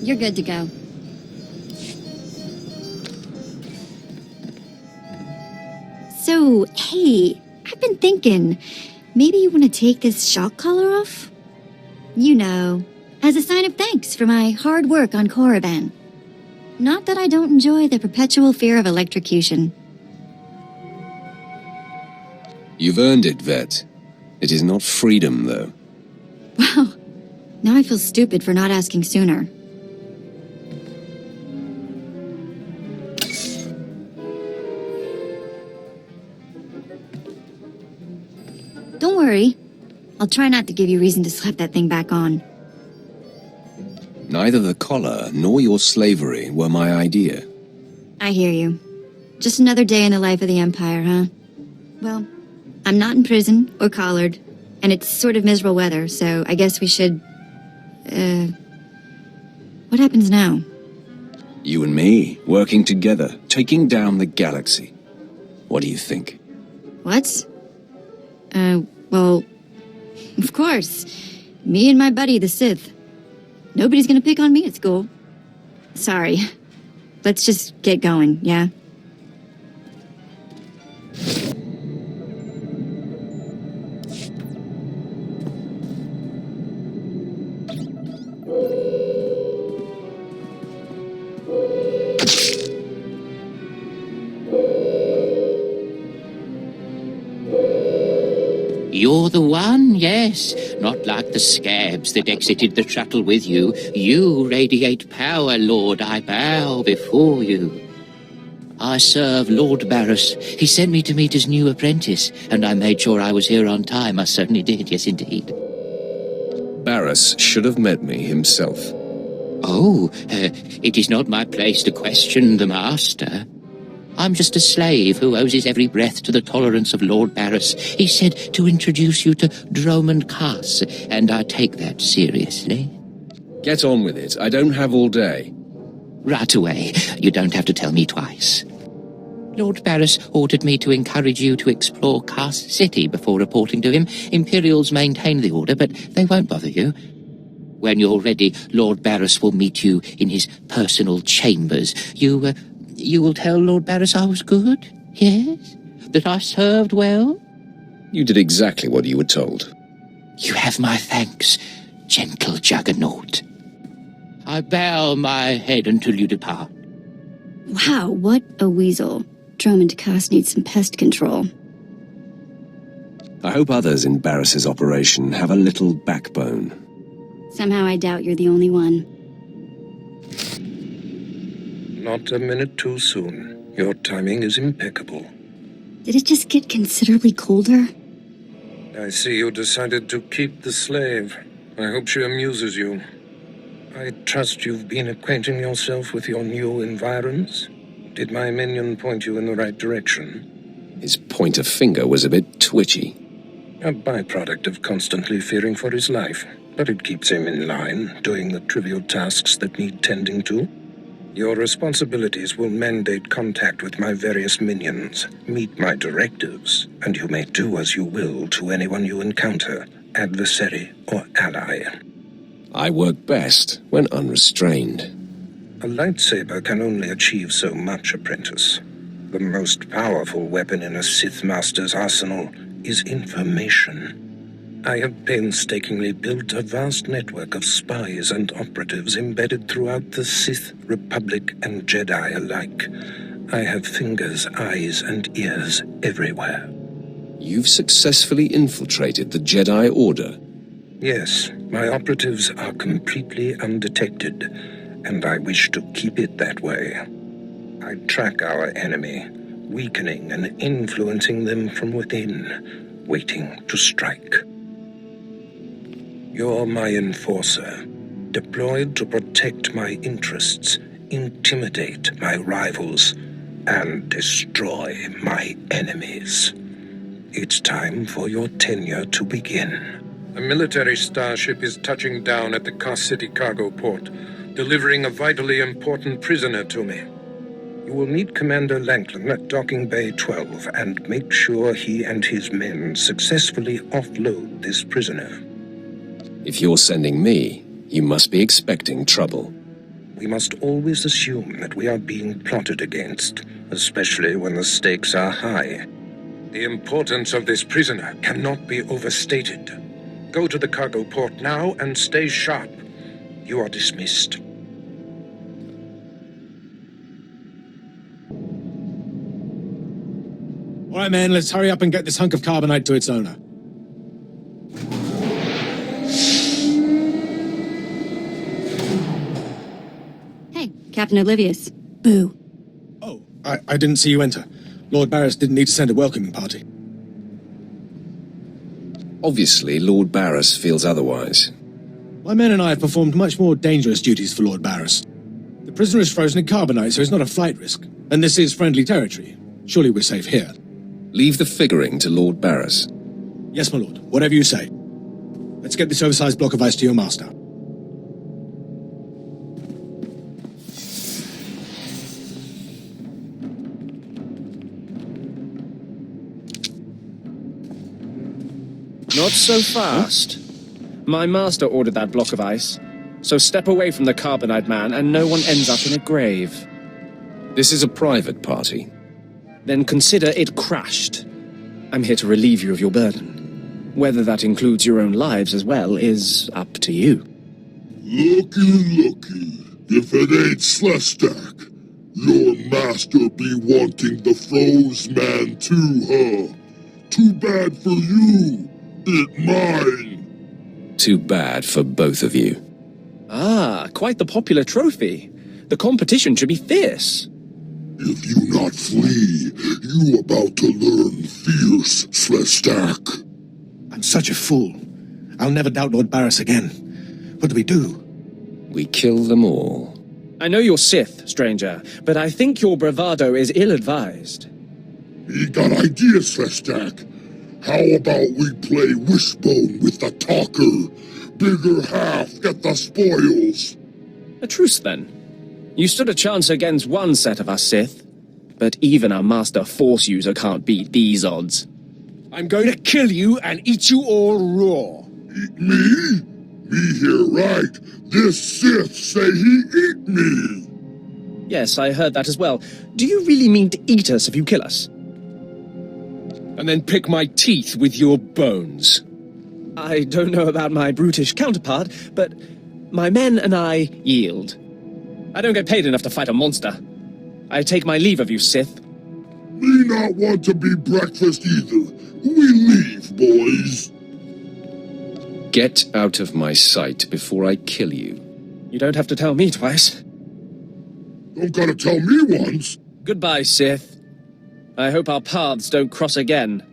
You're good to go. So, hey, I've been thinking, maybe you want to take this shock collar off? You know, as a sign of thanks for my hard work on Korriban. Not that I don't enjoy the perpetual fear of electrocution. You've earned it, Vet. It is not freedom, though. Wow, now I feel stupid for not asking sooner. Don't worry. I'll try not to give you reason to slap that thing back on. Neither the collar nor your slavery were my idea. I hear you. Just another day in the life of the Empire, huh? Well, I'm not in prison or collared, and it's sort of miserable weather, so I guess we should... What happens now? You and me, working together, taking down the galaxy. What do you think? What? Well, of course. Me and my buddy, the Sith. Nobody's gonna pick on me at school. Sorry. Let's just get going, yeah? You're the one, yes. Not like the scabs that exited the shuttle with you. You radiate power, Lord. I bow before you. I serve Lord Barris. He sent me to meet his new apprentice, and I made sure I was here on time. I certainly did, yes indeed. Barris should have met me himself. Oh, it is not my place to question the master. I'm just a slave who owes his every breath to the tolerance of Lord Barris. He said to introduce you to Dromund Kaas, and I take that seriously. Get on with it. I don't have all day. Right away. You don't have to tell me twice. Lord Barris ordered me to encourage you to explore Kaas City before reporting to him. Imperials maintain the order, but they won't bother you. When you're ready, Lord Barris will meet you in his personal chambers. You will tell Lord Barris I was good? Yes? That I served well? You did exactly what you were told. You have my thanks, gentle Juggernaut. I bow my head until you depart. Wow, what a weasel. Dromund Kaas needs some pest control. I hope others in Barris's operation have a little backbone. Somehow I doubt you're the only one. Not a minute too soon. Your timing is impeccable. Did it just get considerably colder? I see you decided to keep the slave. I hope she amuses you. I trust you've been acquainting yourself with your new environs. Did my minion point you in the right direction? His pointer finger was a bit twitchy. A byproduct of constantly fearing for his life, but it keeps him in line, doing the trivial tasks that need tending to. Your responsibilities will mandate contact with my various minions, meet my directives, and you may do as you will to anyone you encounter, adversary or ally. I work best when unrestrained. A lightsaber can only achieve so much, apprentice. The most powerful weapon in a Sith Master's arsenal is information. I have painstakingly built a vast network of spies and operatives embedded throughout the Sith, Republic, and Jedi alike. I have fingers, eyes, and ears everywhere. You've successfully infiltrated the Jedi Order. Yes, my operatives are completely undetected, and I wish to keep it that way. I track our enemy, weakening and influencing them from within, waiting to strike. You're my enforcer, deployed to protect my interests, intimidate my rivals, and destroy my enemies. It's time for your tenure to begin. A military starship is touching down at the Kaas City cargo port, delivering a vitally important prisoner to me. You will meet Commander Lanklin at Docking Bay 12 and make sure he and his men successfully offload this prisoner. If you're sending me, you must be expecting trouble. We must always assume that we are being plotted against, especially when the stakes are high. The importance of this prisoner cannot be overstated. Go to the cargo port now and stay sharp. You are dismissed. All right, men, let's hurry up and get this hunk of carbonite to its owner. Hey, Captain Olivius. Boo. Oh, I didn't see you enter. Lord Barris didn't need to send a welcoming party. Obviously, Lord Barris feels otherwise. My men and I have performed much more dangerous duties for Lord Barris. The prisoner is frozen in carbonite, so it's not a flight risk. And this is friendly territory. Surely we're safe here. Leave the figuring to Lord Barris. Yes, my lord. Whatever you say. Let's get this oversized block of ice to your master. Not so fast. My master ordered that block of ice, so step away from the carbonite man and no one ends up in a grave. This is a private party. Then consider it crashed. I'm here to relieve you of your burden. Whether that includes your own lives as well is up to you. Looky. If it ain't Slestak, your master be wanting the froze man too, huh? Too bad for you. It mine. Too bad for both of you. Ah, quite the popular trophy. The competition should be fierce. If you not flee, you about to learn fierce, Slestak. I'm such a fool. I'll never doubt Lord Barris again. What do we do? We kill them all. I know you're Sith, stranger, but I think your bravado is ill-advised. He got ideas, Slestak. How about we play wishbone with the talker? Bigger half get the spoils. A truce, then. You stood a chance against one set of us Sith, but even a master Force user can't beat these odds. I'm going to kill you and eat you all raw. Eat me? Me here, right? This Sith say he eat me. Yes, I heard that as well. Do you really mean to eat us if you kill us? And then pick my teeth with your bones. I don't know about my brutish counterpart, but my men and I yield. I don't get paid enough to fight a monster. I take my leave of you, Sith. Me not want to be breakfast either. We leave, boys. Get out of my sight before I kill you. You don't have to tell me twice. Don't gotta tell me once. Goodbye, Sith. I hope our paths don't cross again.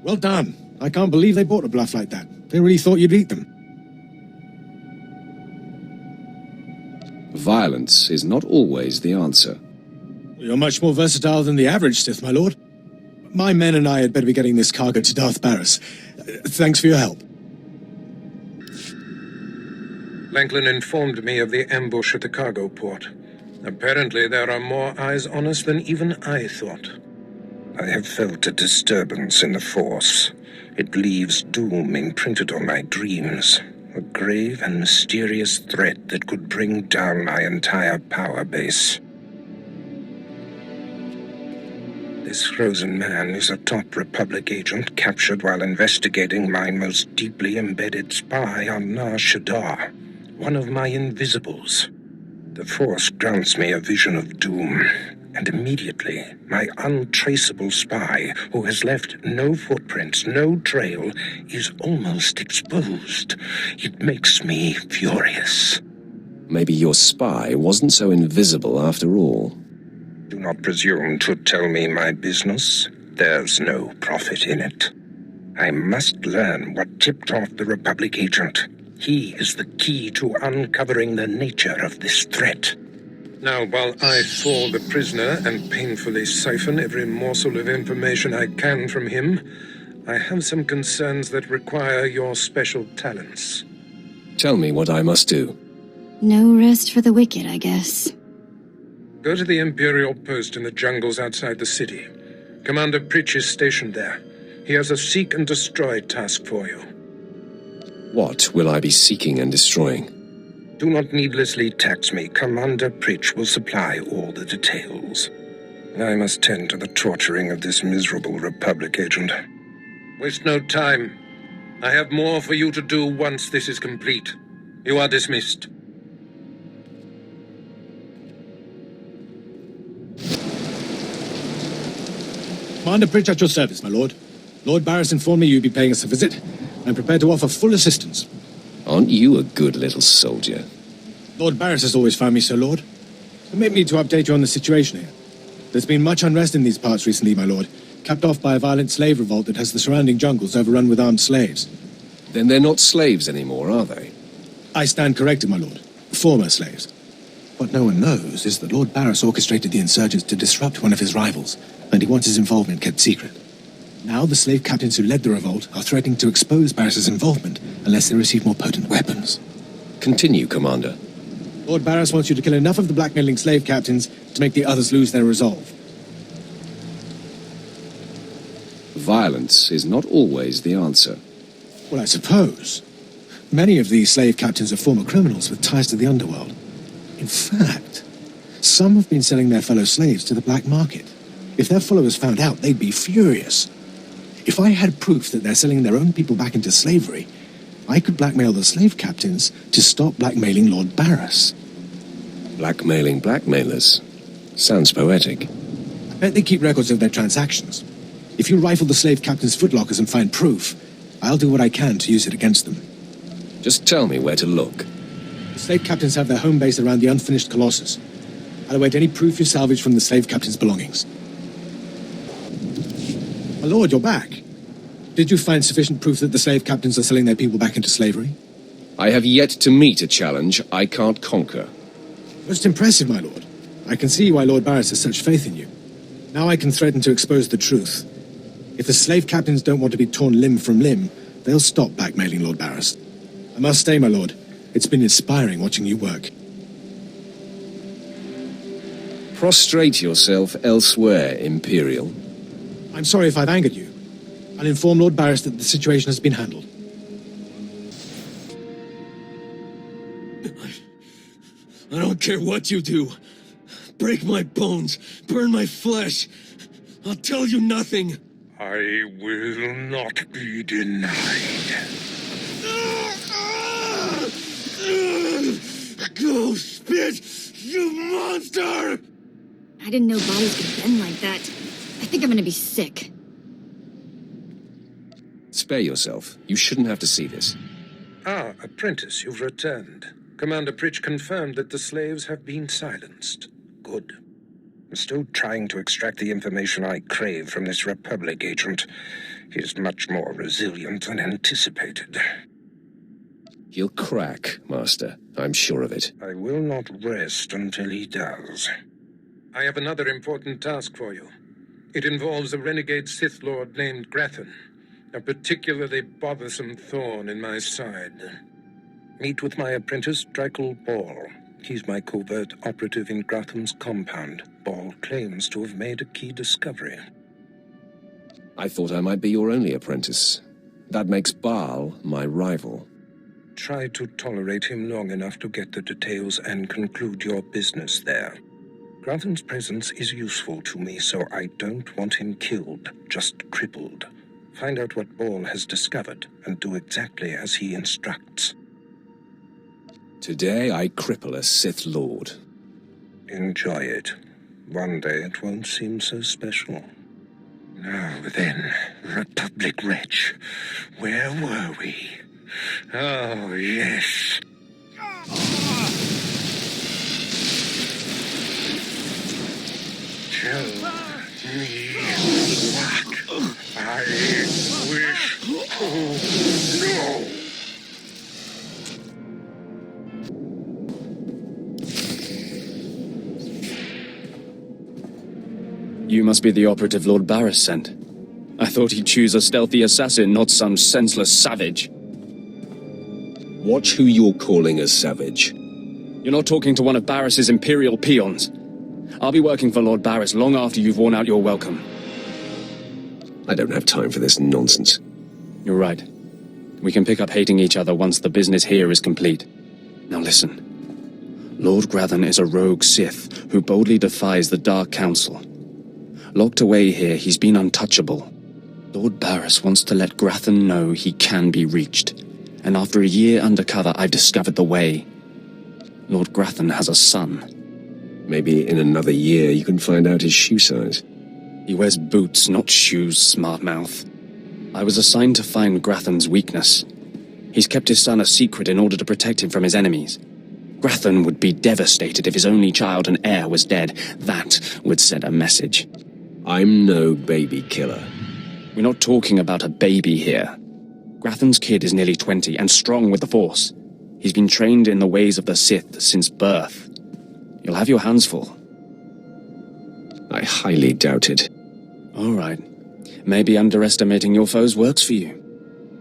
Well done. I can't believe they bought a bluff like that. They really thought you'd eat them. Violence is not always the answer. You're much more versatile than the average Sith, my lord. My men and I had better be getting this cargo to Darth Barris. Thanks for your help. Langlin informed me of the ambush at the cargo port. Apparently there are more eyes on us than even I thought. I have felt a disturbance in the Force. It leaves doom imprinted on my dreams. A grave and mysterious threat that could bring down my entire power base. This frozen man is a top Republic agent captured while investigating my most deeply embedded spy on Nar Shaddaa, one of my invisibles. The Force grants me a vision of doom, and immediately my untraceable spy, who has left no footprints, no trail, is almost exposed. It makes me furious. Maybe your spy wasn't so invisible after all. Do not presume to tell me my business. There's no profit in it. I must learn what tipped off the Republic agent. He is the key to uncovering the nature of this threat. Now, while I thaw the prisoner and painfully siphon every morsel of information I can from him, I have some concerns that require your special talents. Tell me what I must do. No rest for the wicked, I guess. Go to the Imperial post in the jungles outside the city. Commander Pritch is stationed there. He has a seek and destroy task for you. What will I be seeking and destroying? Do not needlessly tax me. Commander Pritch will supply all the details. I must tend to the torturing of this miserable Republic agent. Waste no time. I have more for you to do once this is complete. You are dismissed. Commander Pritch at your service, my lord. Lord Barris informed me you'd be paying us a visit. I'm prepared to offer full assistance. Aren't you a good little soldier? Lord Barris has always found me so, Lord. Permit me to update you on the situation here. There's been much unrest in these parts recently, my lord, capped off by a violent slave revolt that has the surrounding jungles overrun with armed slaves. Then they're not slaves anymore, are they? I stand corrected, my lord. Former slaves. What no one knows is that Lord Barris orchestrated the insurgents to disrupt one of his rivals, and he wants his involvement kept secret. Now the slave captains who led the revolt are threatening to expose Barris's involvement unless they receive more potent weapons. Continue, Commander. Lord Barris wants you to kill enough of the blackmailing slave captains to make the others lose their resolve. Violence is not always the answer. Well, I suppose. Many of these slave captains are former criminals with ties to the underworld. In fact, some have been selling their fellow slaves to the black market. If their followers found out, they'd be furious. If I had proof that they're selling their own people back into slavery, I could blackmail the slave captains to stop blackmailing Lord Barris. Blackmailing blackmailers. Sounds poetic. I bet they keep records of their transactions. If you rifle the slave captains' footlockers and find proof, I'll do what I can to use it against them. Just tell me where to look. The slave captains have their home base around the unfinished Colossus. I'll await any proof you salvage from the slave captains' belongings. My lord, you're back. Did you find sufficient proof that the slave captains are selling their people back into slavery? I have yet to meet a challenge I can't conquer. Most impressive, my lord. I can see why Lord Barris has such faith in you. Now I can threaten to expose the truth. If the slave captains don't want to be torn limb from limb, they'll stop blackmailing Lord Barris. I must say, my lord, it's been inspiring watching you work. Prostrate yourself elsewhere, Imperial. I'm sorry if I've angered you. I'll inform Lord Barris that the situation has been handled. I don't care what you do. Break my bones, burn my flesh. I'll tell you nothing. I will not be denied. Go spit, you monster! I didn't know bodies could bend like that. I think I'm gonna be sick. Spare yourself. You shouldn't have to see this. Ah, apprentice, you've returned. Commander Pritch confirmed that the slaves have been silenced. Good. I'm still trying to extract the information I crave from this Republic agent. He's much more resilient than anticipated. He'll crack, Master. I'm sure of it. I will not rest until he does. I have another important task for you. It involves a renegade Sith Lord named Grathan, a particularly bothersome thorn in my side. Meet with my apprentice, Drykel Ball. He's my covert operative in Grathan's compound. Ball claims to have made a key discovery. I thought I might be your only apprentice. That makes Baal my rival. Try to tolerate him long enough to get the details and conclude your business there. Grathan's presence is useful to me, so I don't want him killed, just crippled. Find out what Ball has discovered and do exactly as he instructs. Today I cripple a Sith Lord. Enjoy it. One day it won't seem so special. Now then, Republic wretch, where were we? Oh, yes. Tell me what I wish to know. You must be the operative Lord Barris sent. I thought he'd choose a stealthy assassin, not some senseless savage. Watch who you're calling a savage. You're not talking to one of Barris's Imperial peons. I'll be working for Lord Barris long after you've worn out your welcome. I don't have time for this nonsense. You're right. We can pick up hating each other once the business here is complete. Now listen. Lord Grathan is a rogue Sith who boldly defies the Dark Council. Locked away here, he's been untouchable. Lord Barris wants to let Grathan know he can be reached. And after a year undercover, I've discovered the way. Lord Grathan has a son. Maybe in another year you can find out his shoe size. He wears boots, not shoes, smart mouth. I was assigned to find Grathan's weakness. He's kept his son a secret in order to protect him from his enemies. Grathan would be devastated if his only child and heir was dead. That would send a message. I'm no baby killer. We're not talking about a baby here. Grathan's kid is nearly 20 and strong with the Force. He's been trained in the ways of the Sith since birth. You'll have your hands full. I highly doubt it. All right. Maybe underestimating your foes works for you.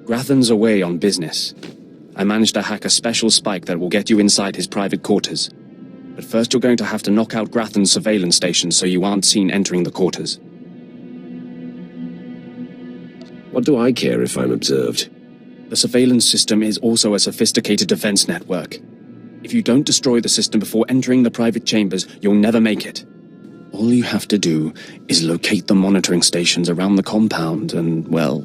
Grathan's away on business. I managed to hack a special spike that will get you inside his private quarters. But first you're going to have to knock out Grathan's surveillance station so you aren't seen entering the quarters. What do I care if I'm observed? The surveillance system is also a sophisticated defense network. If you don't destroy the system before entering the private chambers, you'll never make it. All you have to do is locate the monitoring stations around the compound and, well,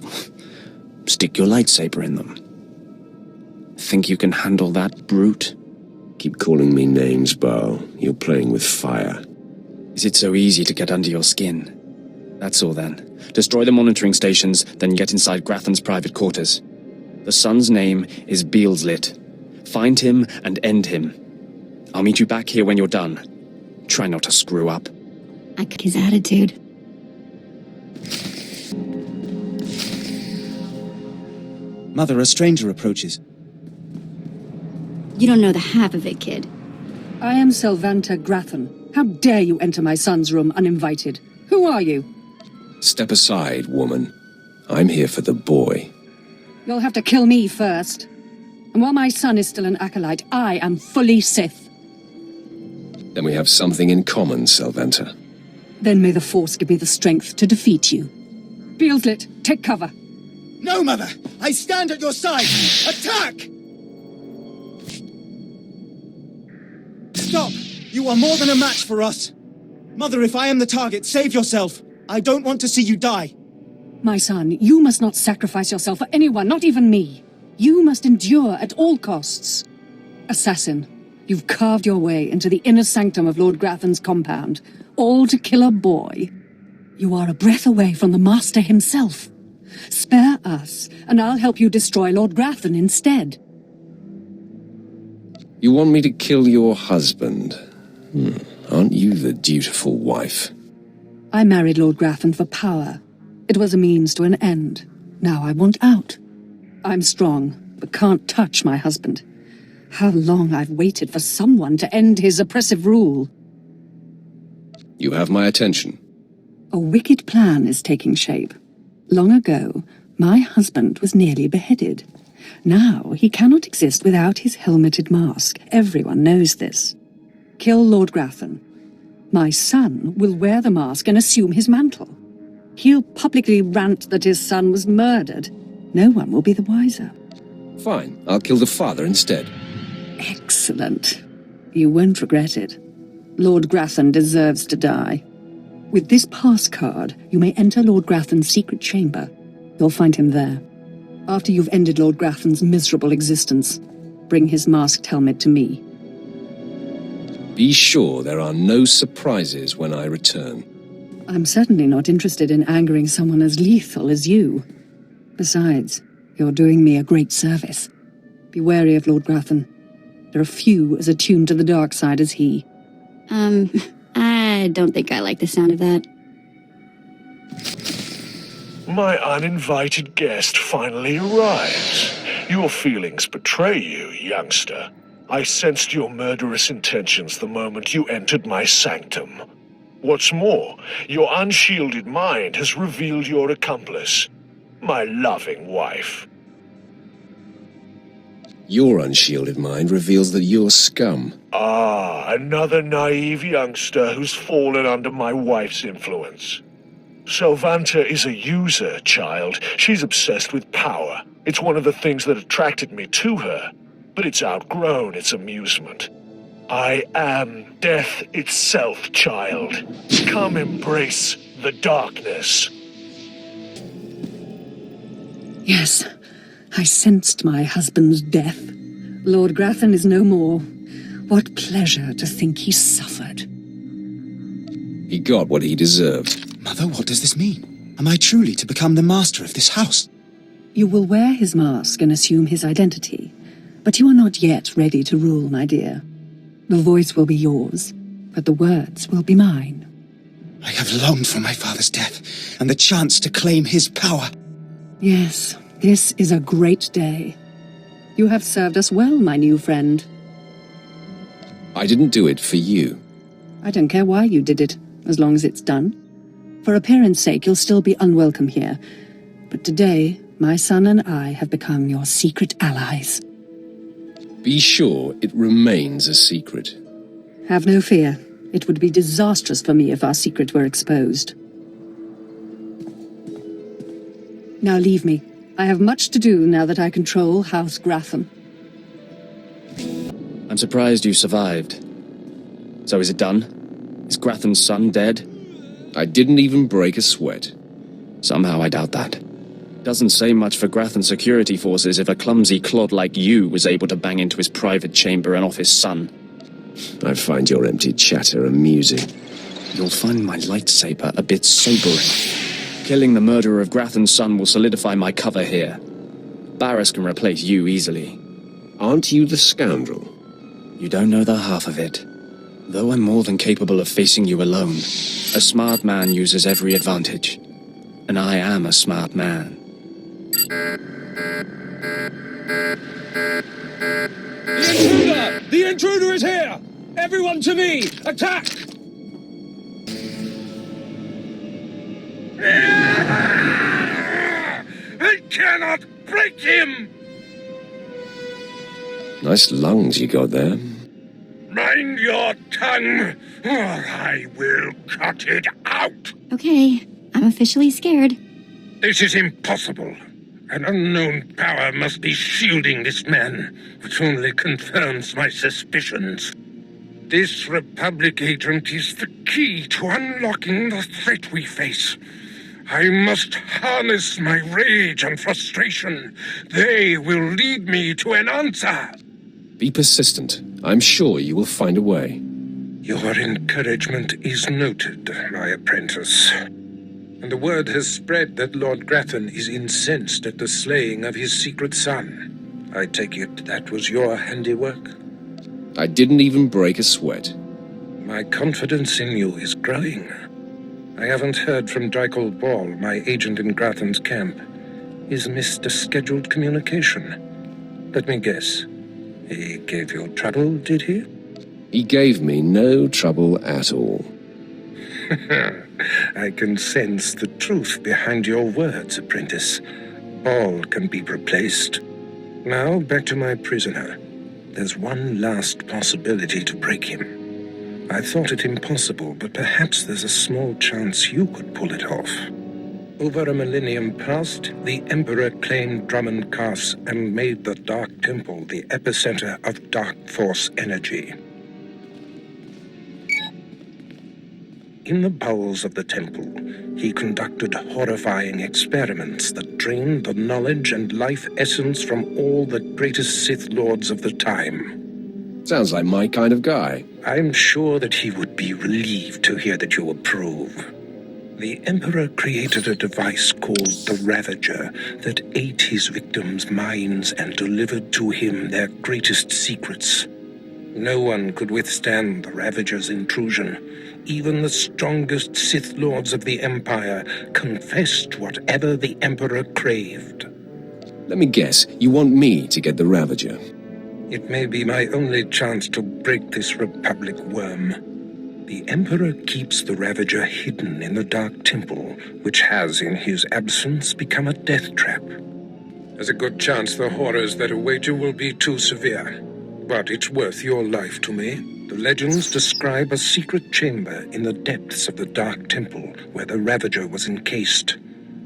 stick your lightsaber in them. Think you can handle that, brute? Keep calling me names, Baal. You're playing with fire. Is it so easy to get under your skin? That's all then. Destroy the monitoring stations, then get inside Grathan's private quarters. The son's name is Beelslit. Find him and end him. I'll meet you back here when you're done. Try not to screw up. I like his attitude. Mother, a stranger approaches. You don't know the half of it, kid. I am Selvanta Grathan. How dare you enter my son's room uninvited? Who are you? Step aside, woman. I'm here for the boy. You'll have to kill me first. And while my son is still an acolyte, I am fully Sith. Then we have something in common, Selvanta. Then may the Force give me the strength to defeat you. Beelslit, take cover. No, Mother! I stand at your side! Attack! Stop! You are more than a match for us! Mother, if I am the target, save yourself! I don't want to see you die! My son, you must not sacrifice yourself for anyone, not even me. You must endure at all costs. Assassin, you've carved your way into the inner sanctum of Lord Grathan's compound, all to kill a boy. You are a breath away from the Master himself. Spare us, and I'll help you destroy Lord Grathan instead. You want me to kill your husband? Aren't you the dutiful wife? I married Lord Grathan for power. It was a means to an end. Now I want out. I'm strong, but can't touch my husband. How long I've waited for someone to end his oppressive rule. You have my attention. A wicked plan is taking shape. Long ago, my husband was nearly beheaded. Now he cannot exist without his helmeted mask. Everyone knows this. Kill Lord Grathan. My son will wear the mask and assume his mantle. He'll publicly rant that his son was murdered. No one will be the wiser. Fine, I'll kill the father instead. Excellent. You won't regret it. Lord Grathan deserves to die. With this pass card, you may enter Lord Grathan's secret chamber. You'll find him there. After you've ended Lord Grathan's miserable existence, bring his masked helmet to me. Be sure there are no surprises when I return. I'm certainly not interested in angering someone as lethal as you. Besides, you're doing me a great service. Be wary of Lord Grathan. There are few as attuned to the dark side as he. I don't think I like the sound of that. My uninvited guest finally arrives. Your feelings betray you, youngster. I sensed your murderous intentions the moment you entered my sanctum. What's more, your unshielded mind has revealed your accomplice, my loving wife. Your unshielded mind reveals that you're scum. Ah, another naive youngster who's fallen under my wife's influence. Selvanta is a user, child. She's obsessed with power. It's one of the things that attracted me to her, but it's outgrown its amusement. I am death itself, child. Come embrace the darkness. Yes, I sensed my husband's death. Lord Grathan is no more. What pleasure to think he suffered. He got what he deserved. Mother, what does this mean? Am I truly to become the master of this house? You will wear his mask and assume his identity, but you are not yet ready to rule, my dear. The voice will be yours, but the words will be mine. I have longed for my father's death, and the chance to claim his power. Yes, this is a great day. You have served us well, my new friend. I didn't do it for you. I don't care why you did it, as long as it's done. For appearance sake, you'll still be unwelcome here. But today, my son and I have become your secret allies. Be sure it remains a secret. Have no fear. It would be disastrous for me if our secret were exposed. Now leave me. I have much to do now that I control House Gratham. I'm surprised you survived. So is it done? Is Grathan's son dead? I didn't even break a sweat. Somehow I doubt that. Doesn't say much for Grathan's security forces if a clumsy clod like you was able to bang into his private chamber and off his son. I find your empty chatter amusing. You'll find my lightsaber a bit sobering. Killing the murderer of Grathan's son will solidify my cover here. Barris can replace you easily. Aren't you the scoundrel? You don't know the half of it. Though I'm more than capable of facing you alone, a smart man uses every advantage. And I am a smart man. The intruder! The intruder is here! Everyone to me! Attack! I cannot break him! Nice lungs you got there. Mind your tongue, or I will cut it out! Okay, I'm officially scared. This is impossible. An unknown power must be shielding this man, which only confirms my suspicions. This Republic agent is the key to unlocking the threat we face. I must harness my rage and frustration. They will lead me to an answer. Be persistent. I'm sure you will find a way. Your encouragement is noted, my apprentice. And the word has spread that Lord Grathan is incensed at the slaying of his secret son. I take it that was your handiwork? I didn't even break a sweat. My confidence in you is growing. I haven't heard from Drykel Ball, my agent in Grathan's camp. He's missed a scheduled communication. Let me guess. He gave you trouble, did he? He gave me no trouble at all. I can sense the truth behind your words, apprentice. Ball can be replaced. Now, back to my prisoner. There's one last possibility to break him. I thought it impossible, but perhaps there's a small chance you could pull it off. Over a millennium past, the Emperor claimed Dromund Kaas and made the Dark Temple the epicenter of Dark Force energy. In the bowels of the temple, he conducted horrifying experiments that drained the knowledge and life essence from all the greatest Sith Lords of the time. Sounds like my kind of guy. I'm sure that he would be relieved to hear that you approve. The Emperor created a device called the Ravager that ate his victims' minds and delivered to him their greatest secrets. No one could withstand the Ravager's intrusion. Even the strongest Sith Lords of the Empire confessed whatever the Emperor craved. Let me guess, you want me to get the Ravager? It may be my only chance to break this Republic worm. The Emperor keeps the Ravager hidden in the Dark Temple, which has, in his absence, become a death trap. There's a good chance the horrors that await you will be too severe, but it's worth your life to me. The legends describe a secret chamber in the depths of the Dark Temple where the Ravager was encased.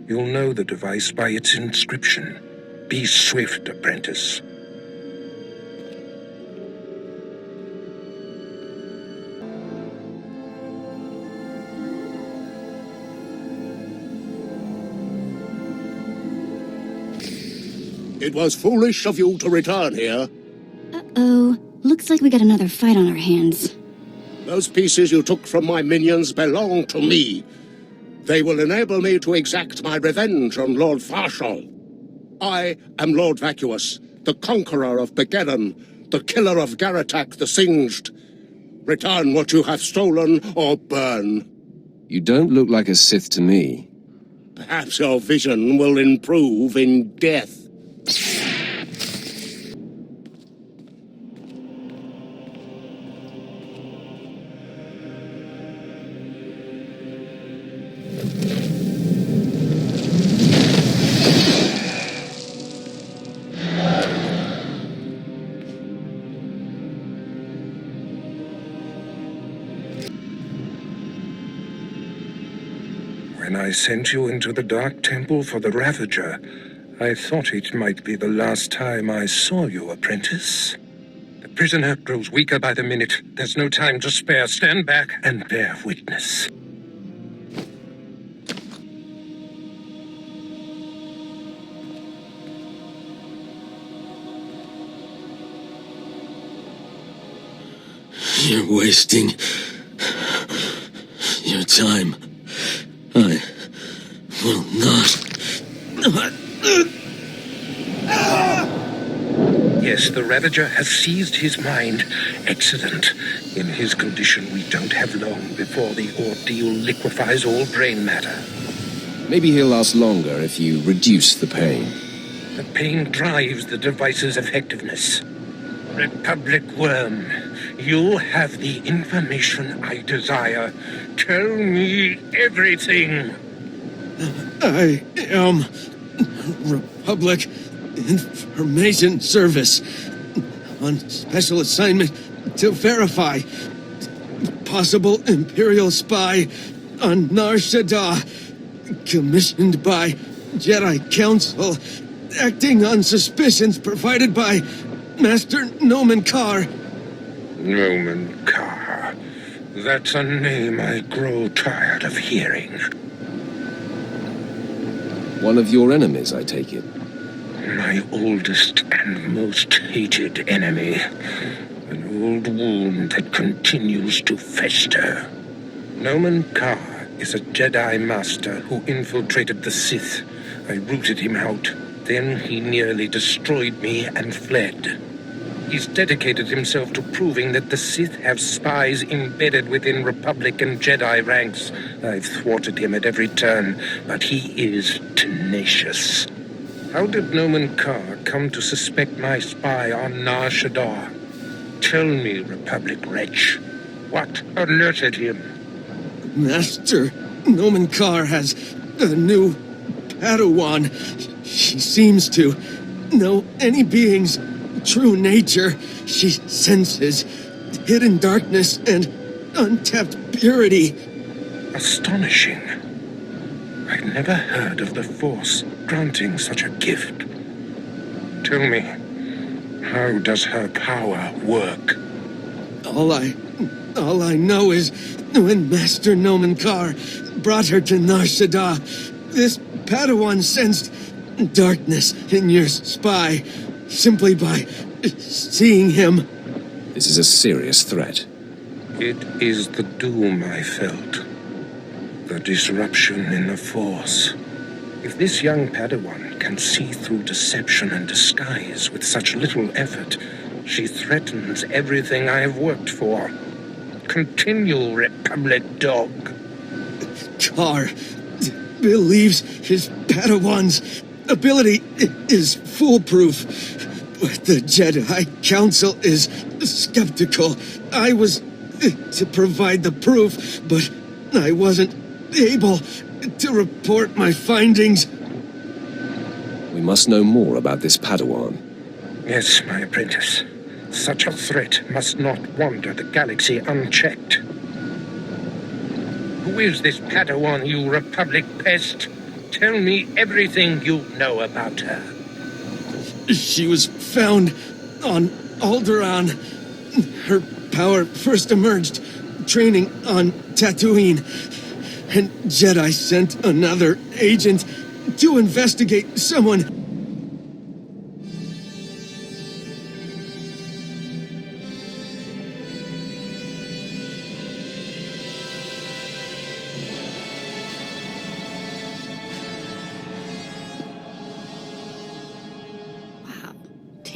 You'll know the device by its inscription. Be swift, apprentice. It was foolish of you to return here. Uh-oh. Looks like we got another fight on our hands. Those pieces you took from my minions belong to me. They will enable me to exact my revenge on Lord Farshal. I am Lord Vacuous, the conqueror of Begeddon, the killer of Garatak the Singed. Return what you have stolen or burn. You don't look like a Sith to me. Perhaps your vision will improve in death. When I sent you into the Dark Temple for the Ravager, I thought it might be the last time I saw you, apprentice. The prisoner grows weaker by the minute. There's no time to spare. Stand back and bear witness. You're wasting your time. I will not. Yes, the Ravager has seized his mind. Excellent. In his condition, we don't have long before the ordeal liquefies all brain matter. Maybe he'll last longer if you reduce the pain. The pain drives the device's effectiveness. Republic Worm, you have the information I desire. Tell me everything. I am Republic Information Service on special assignment to verify possible Imperial spy on Nar Shaddaa, commissioned by Jedi Council, acting on suspicions provided by Master Nomen Karr. Nomen Karr. That's a name I grow tired of hearing. One of your enemies, I take it. My oldest and most hated enemy. An old wound that continues to fester. Nomen Karr is a Jedi Master who infiltrated the Sith. I rooted him out. Then he nearly destroyed me and fled. He's dedicated himself to proving that the Sith have spies embedded within Republic and Jedi ranks. I've thwarted him at every turn, but he is tenacious. How did Nomen Karr come to suspect my spy on Nar Shaddaa? Tell me, Republic wretch, what alerted him? Master Nomen Karr has a new Padawan. She seems to know any being's true nature. She senses hidden darkness and untapped purity. Astonishing. I'd never heard of the Force granting such a gift. Tell me, how does her power work? All I know is when Master Nomen Karr brought her to Nar Shaddaa, this Padawan sensed darkness in your spy simply by seeing him. This is a serious threat. It is the doom I felt. The disruption in the Force. If this young Padawan can see through deception and disguise with such little effort, she threatens everything I have worked for. Continue, Republic dog. Karr believes his Padawan's ability is foolproof, but the Jedi Council is skeptical. I was to provide the proof, but I wasn't able to report my findings. We must know more about this Padawan. Yes, my apprentice. Such a threat must not wander the galaxy unchecked. Who is this Padawan, you Republic pest? Tell me everything you know about her. She was found on Alderaan. Her power first emerged training on Tatooine, and Jedi sent another agent to investigate someone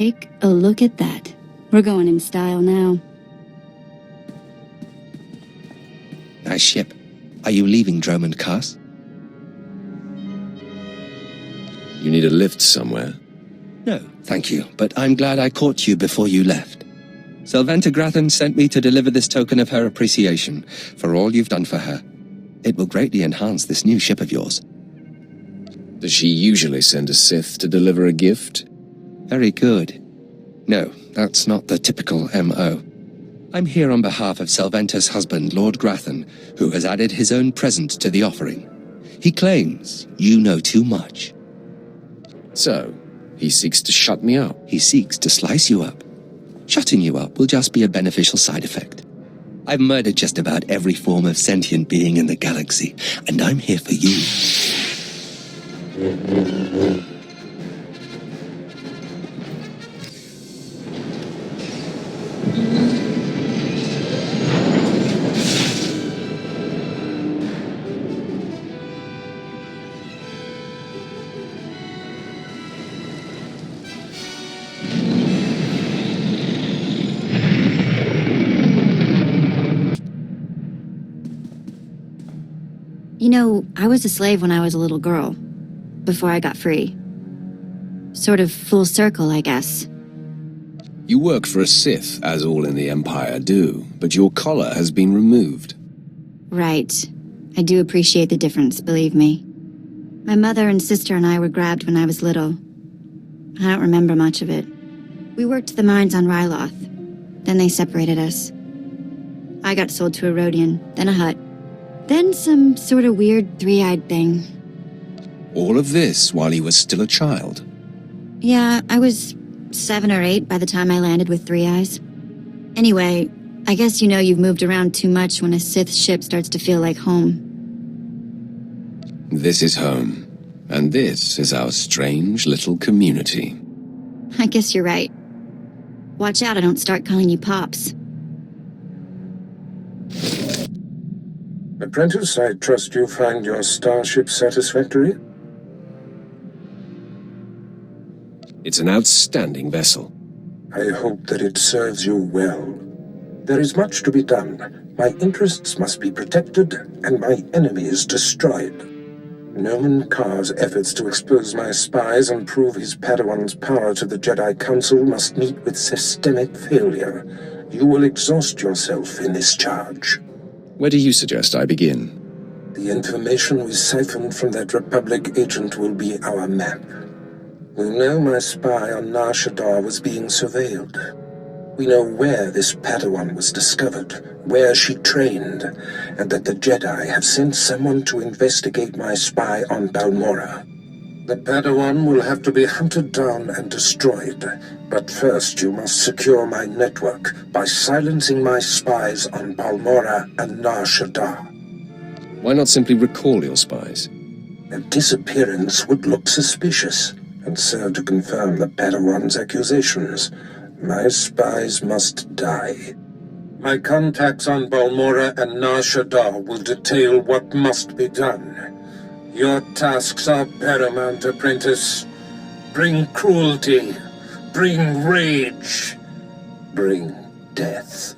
Take a look at that. We're going in style now. Nice ship. Are you leaving Dromund, Kaas? You need a lift somewhere? No, thank you, but I'm glad I caught you before you left. Sylventa Grathan sent me to deliver this token of her appreciation for all you've done for her. It will greatly enhance this new ship of yours. Does she usually send a Sith to deliver a gift? Very good. No, that's not the typical M.O. I'm here on behalf of Sylventa's husband, Lord Grathan, who has added his own present to the offering. He claims you know too much. So, he seeks to shut me up? He seeks to slice you up. Shutting you up will just be a beneficial side effect. I've murdered just about every form of sentient being in the galaxy, and I'm here for you. You know, I was a slave when I was a little girl, before I got free. Sort of full circle, I guess. You work for a Sith, as all in the Empire do, but your collar has been removed. Right. I do appreciate the difference, believe me. My mother and sister and I were grabbed when I was little. I don't remember much of it. We worked the mines on Ryloth. Then they separated us. I got sold to a Rhodian, then a Hutt. Then some sort of weird three-eyed thing. All of this while he was still a child? Yeah, I was 7 or 8 by the time I landed with 3 eyes. Anyway, I guess you know you've moved around too much when a Sith ship starts to feel like home. This is home. And this is our strange little community. I guess you're right. Watch out I don't start calling you Pops. Apprentice, I trust you find your starship satisfactory? It's an outstanding vessel. I hope that it serves you well. There is much to be done. My interests must be protected, and my enemies destroyed. Nomen Karr's efforts to expose my spies and prove his Padawan's power to the Jedi Council must meet with systemic failure. You will exhaust yourself in this charge. Where do you suggest I begin? The information we siphoned from that Republic agent will be our map. We know my spy on Nar Shaddaa was being surveilled. We know where this Padawan was discovered, where she trained, and that the Jedi have sent someone to investigate my spy on Balmorra. The Padawan will have to be hunted down and destroyed, but first you must secure my network by silencing my spies on Balmorra and Nar Shaddaa. Why not simply recall your spies? Their disappearance would look suspicious, and serve to confirm the Padawan's accusations. My spies must die. My contacts on Balmorra and Nar Shaddaa will detail what must be done. Your tasks are paramount, apprentice. Bring cruelty, bring rage, bring death.